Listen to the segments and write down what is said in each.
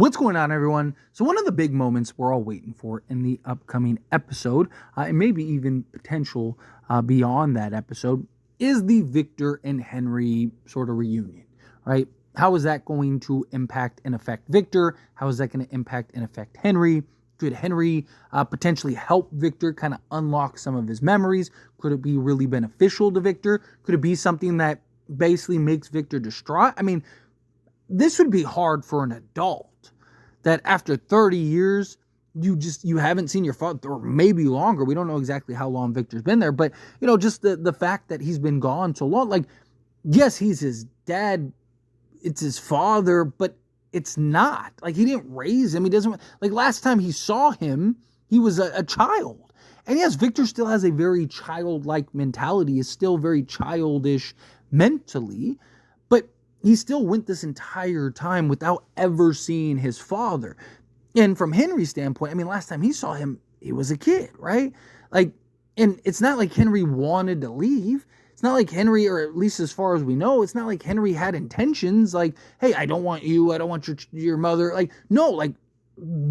What's going on, everyone? So one of the big moments we're all waiting for in the upcoming episode, and maybe even potential beyond that episode, is the Victor and Henry sort of reunion, right? How is that going to impact and affect Victor? How is that going to impact and affect Henry? Could Henry potentially help Victor kind of unlock some of his memories? Could it be really beneficial to Victor? Could it be something that basically makes Victor distraught? I mean, this would be hard for an adult that after 30 years, you haven't seen your father, or maybe longer. We don't know exactly how long Victor's been there, but just the fact that he's been gone so long, like, yes, he's his dad, it's his father, but it's not. Like, he didn't raise him. He doesn't, like, last time he saw him, he was a child. And yes, Victor still has a very childlike mentality, is still very childish mentally, but he still went this entire time without ever seeing his father. And from Henry's standpoint, I mean, last time he saw him, he was a kid, right? Like, and it's not like Henry wanted to leave. It's not like Henry, or at least as far as we know, it's not like Henry had intentions like, hey, I don't want you, I don't want your mother. Like, no, like,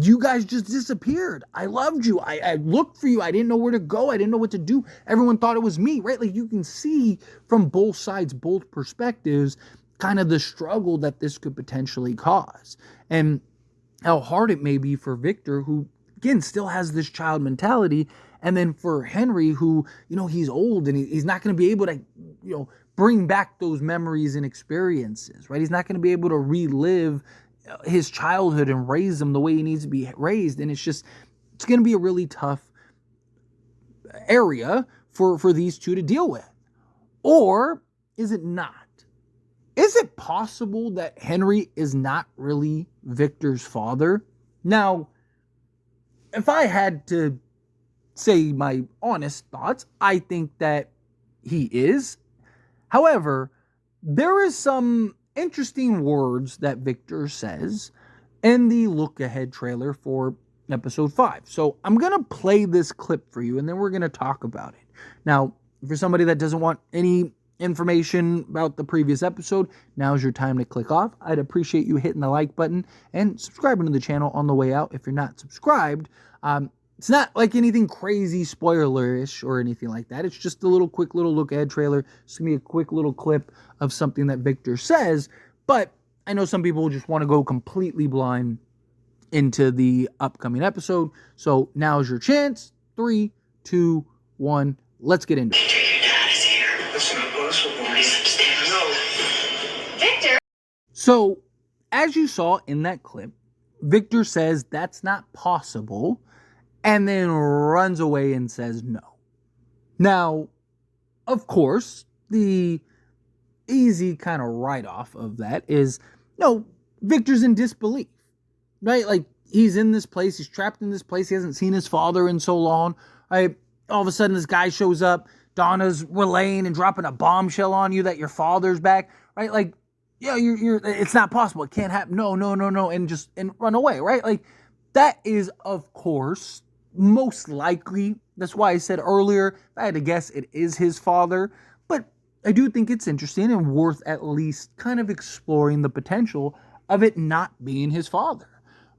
you guys just disappeared. I loved you. I looked for you. I didn't know where to go. I didn't know what to do. Everyone thought it was me, right? Like, you can see from both sides, both perspectives, kind of the struggle that this could potentially cause. And how hard it may be for Victor, who, again, still has this child mentality. And then for Henry, who, he's old and he's not going to be able to, bring back those memories and experiences, right? He's not going to be able to relive his childhood and raise him the way he needs to be raised. And it's going to be a really tough area for these two to deal with. Or is it not? Is it possible that Henry is not really Victor's father? Now, if I had to say my honest thoughts, I think that he is. However, there is some interesting words that Victor says in the look ahead trailer for episode 5. So I'm going to play this clip for you, and then we're going to talk about it. Now, for somebody that doesn't want any information about the previous episode, now's your time to click off. I'd appreciate you hitting the like button and subscribing to the channel on the way out if you're not subscribed. It's not like anything crazy spoilerish or anything like that. It's just a quick little look ahead trailer. It's going to be a quick little clip of something that Victor says, but I know some people just want to go completely blind into the upcoming episode. So now's your chance. 3, 2, 1, let's get into it. Victor! So, as you saw in that clip, Victor says that's not possible, and then runs away and says no. Now, of course, the easy kind of write-off of that is, no, Victor's in disbelief, right? Like, he's in this place, he's trapped in this place, he hasn't seen his father in so long, right? All of a sudden, this guy shows up, Donna's relaying and dropping a bombshell on you that your father's back, right? Like, you're it's not possible, it can't happen, no, and run away, right? Like, that is, of course, most likely, that's why I said earlier, if I had to guess, it is his father. But I do think it's interesting and worth at least kind of exploring the potential of it not being his father,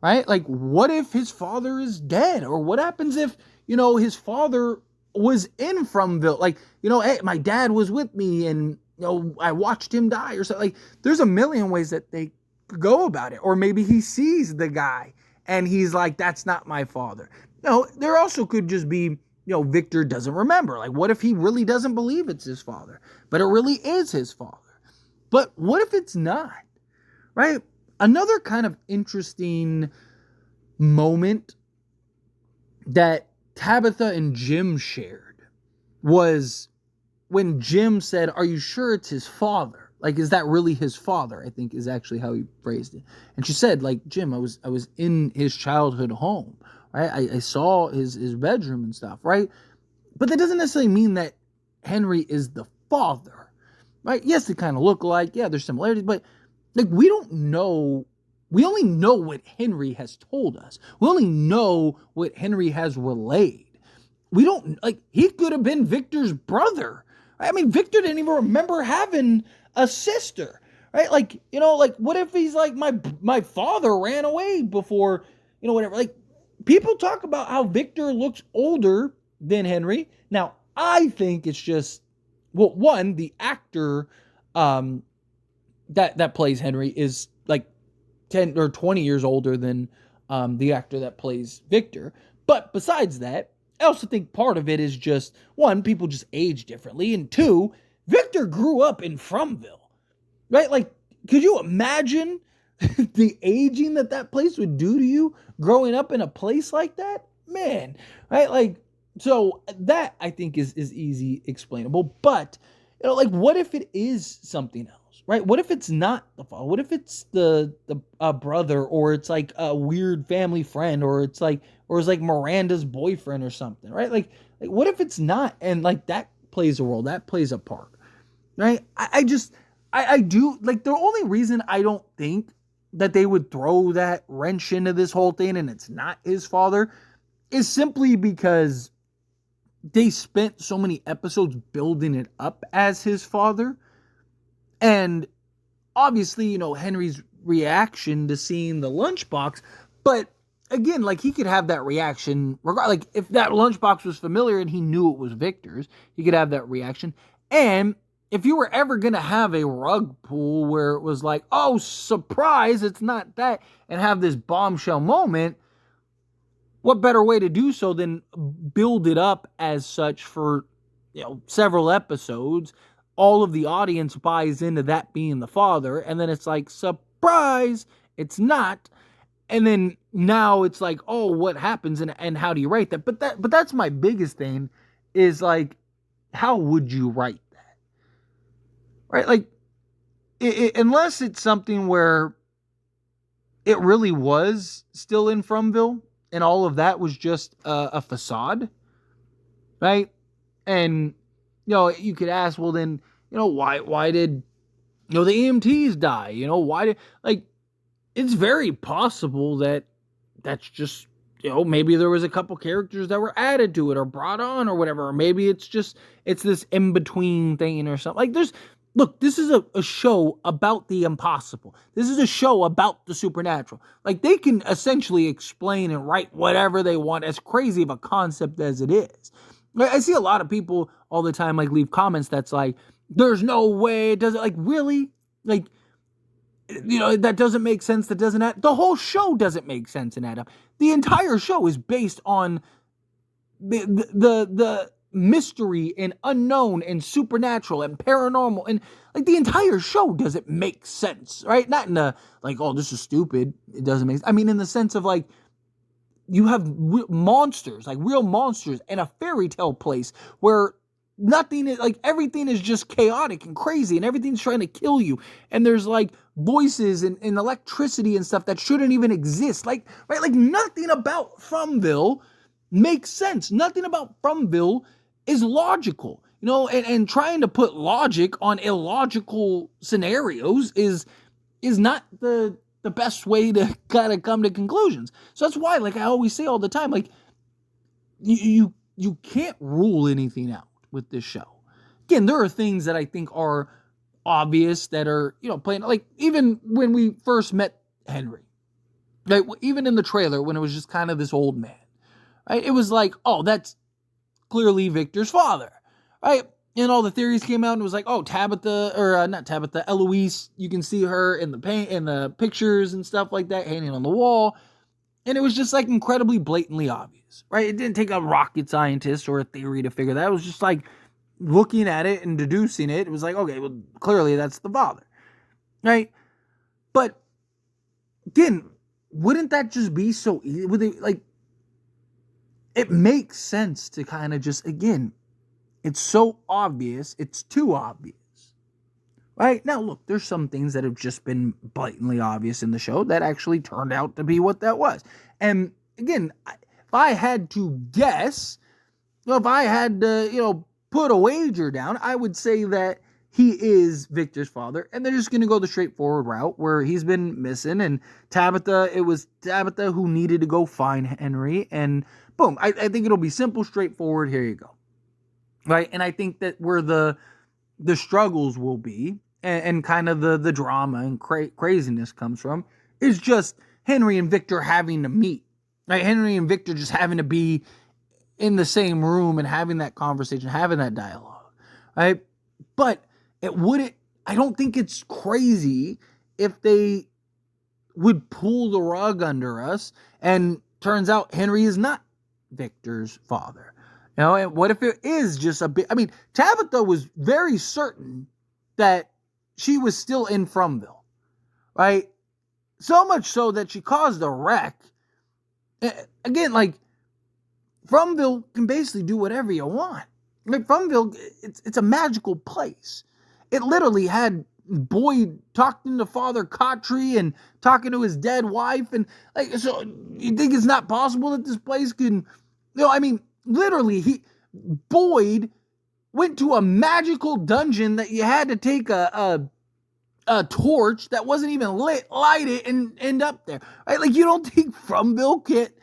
right? Like, what if his father is dead? Or what happens if, his father was in Fromville? Like, hey, my dad was with me and, I watched him die or something. Like, there's a million ways that they could go about it. Or maybe he sees the guy and he's like, that's not my father. No, there also could just be, Victor doesn't remember. Like, what if he really doesn't believe it's his father, but it really is his father? But what if it's not, right? Another kind of interesting moment that Tabitha and Jim shared was when Jim said, are you sure it's his father? Like, is that really his father? I think is actually how he phrased it. And she said, like, Jim, I was in his childhood home, right? I saw his bedroom and stuff, right? But that doesn't necessarily mean that Henry is the father, right? Yes, they kind of look alike. Yeah, there's similarities, but like, we don't know. We only know what Henry has told us. We only know what Henry has relayed. We don't, like, he could have been Victor's brother. I mean, Victor didn't even remember having a sister, right? Like, what if he's like, my father ran away before, whatever. Like, people talk about how Victor looks older than Henry. Now, I think it's just, well, one, the actor um, that plays Henry is like 10 or 20 years older than the actor that plays Victor. But besides that, I also think part of it is just, one, people just age differently, and two, Victor grew up in Fromville, right? Like, could you imagine the aging that place would do to you growing up in a place like that? Man, right? Like, so that I think is easy explainable. But, like, what if it is something else, right? What if it's not the father? What if it's the brother, or it's like a weird family friend, or it's like Miranda's boyfriend or something, right? Like what if it's not? And like that plays a role, that plays a part, right? I do, like, the only reason I don't think that they would throw that wrench into this whole thing and it's not his father is simply because they spent so many episodes building it up as his father. And obviously, Henry's reaction to seeing the lunchbox, but again, like, he could have that reaction like, if that lunchbox was familiar and he knew it was Victor's, he could have that reaction. And if you were ever going to have a rug pull where it was like, oh, surprise, it's not that, and have this bombshell moment, what better way to do so than build it up as such for, several episodes? All of the audience buys into that being the father, and then it's like, surprise, it's not. And then now it's like, oh, what happens, and how do you write that? But that's my biggest thing, is like, how would you write that? Right? Like, unless it's something where it really was still in Fromville and all of that was just a facade, right? And, you could ask, well, then, why did, the EMTs die? Why did, like, it's very possible that that's just, maybe there was a couple characters that were added to it or brought on or whatever. Or maybe it's this in-between thing or something. Like, look, this is a show about the impossible. This is a show about the supernatural. Like, they can essentially explain and write whatever they want, as crazy of a concept as it is. I see a lot of people all the time, like, leave comments that's like, there's no way it doesn't, like, really? Like, that doesn't make sense, that doesn't add, the whole show doesn't make sense and add up. The entire show is based on the mystery and unknown and supernatural and paranormal, and like, the entire show doesn't make sense, right? Not in a like, oh, this is stupid, it doesn't make sense. I mean, in the sense of, like, you have monsters, like real monsters, in a fairy tale place where nothing is, like, everything is just chaotic and crazy and everything's trying to kill you, and there's like voices and electricity and stuff that shouldn't even exist, like, right? Like, nothing about Fromville makes sense. Nothing about Fromville is logical, and trying to put logic on illogical scenarios is not the best way to kind of come to conclusions. So that's why, like, I always say all the time, like, you can't rule anything out with this show. Again, there are things that I think are obvious that are, playing, like, even when we first met Henry, right? Even in the trailer, when it was just kind of this old man, right? It was like, oh, that's clearly Victor's father, right? And all the theories came out and it was like, oh, Tabitha, or not Tabitha, Eloise, you can see her in the paint, in the pictures and stuff like that, hanging on the wall. And it was just, like, incredibly blatantly obvious, right? It didn't take a rocket scientist or a theory to figure that. It was just like looking at it and deducing it. It was like, okay, well, clearly that's the father, right? But again, wouldn't that just be so easy? Would they, like, it makes sense to kind of just, again, it's so obvious, it's too obvious, right? Now, look, there's some things that have just been blatantly obvious in the show that actually turned out to be what that was. And again, if I had to guess, if I had to, put a wager down, I would say that he is Victor's father, and they're just going to go the straightforward route where he's been missing, and it was Tabitha who needed to go find Henry, and boom, I think it'll be simple, straightforward, here you go, right? And I think that where the struggles will be and kind of the drama and craziness comes from is just Henry and Victor having to meet. Right? Henry and Victor just having to be in the same room and having that conversation, having that dialogue. Right? But it wouldn't, I don't think it's crazy if they would pull the rug under us and turns out Henry is not Victor's father. You know, and what if it is just a bit? I mean, Tabitha was very certain that she was still in Fromville, right? So much so that she caused a wreck. Again, like, Fromville can basically do whatever you want. Like, Fromville, it's a magical place. It literally had Boyd talking to Father Cottrey and talking to his dead wife. And, like, so you think it's not possible that this place can, I mean, literally, Boyd went to a magical dungeon that you had to take a torch that wasn't even lit, light it, and end up there. Right? Like, you don't think Fromville can't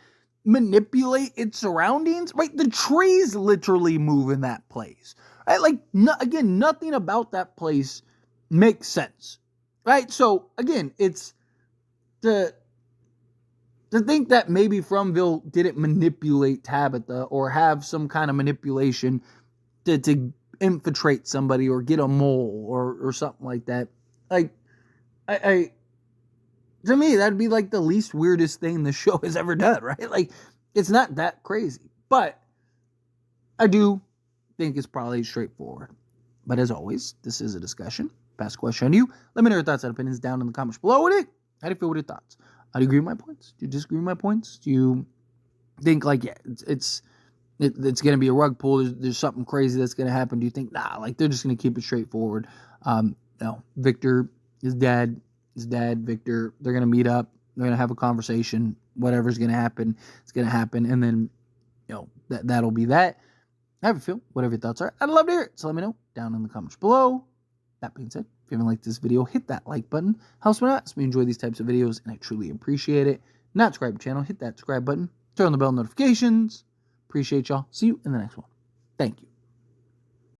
manipulate its surroundings? Right? The trees literally move in that place. Right? Like, again, nothing about that place makes sense. Right? So, again, it's to think that maybe Fromville didn't manipulate Tabitha or have some kind of manipulation to infiltrate somebody or get a mole or something like that. Like, I to me, that'd be like the least weirdest thing the show has ever done, right? Like, it's not that crazy. But I do think it's probably straightforward. But as always, this is a discussion. Pass a question on you. Let me know your thoughts and opinions down in the comments below with it. How do you feel with your thoughts? Do you agree with my points? Do you disagree with my points? Do you think, like, yeah, it's going to be a rug pull? There's something crazy that's going to happen? Do you think, nah, like, they're just going to keep it straightforward? No, Victor, his dad, Victor, they're going to meet up. They're going to have a conversation. Whatever's going to happen, it's going to happen. And then, that'll be that. How do you feel? Whatever your thoughts are, I'd love to hear it. So let me know down in the comments below. That being said, if you haven't liked this video, hit that like button. Helps me out. So we enjoy these types of videos, and I truly appreciate it. Not subscribe to the channel, hit that subscribe button. Turn on the bell notifications. Appreciate y'all. See you in the next one. Thank you.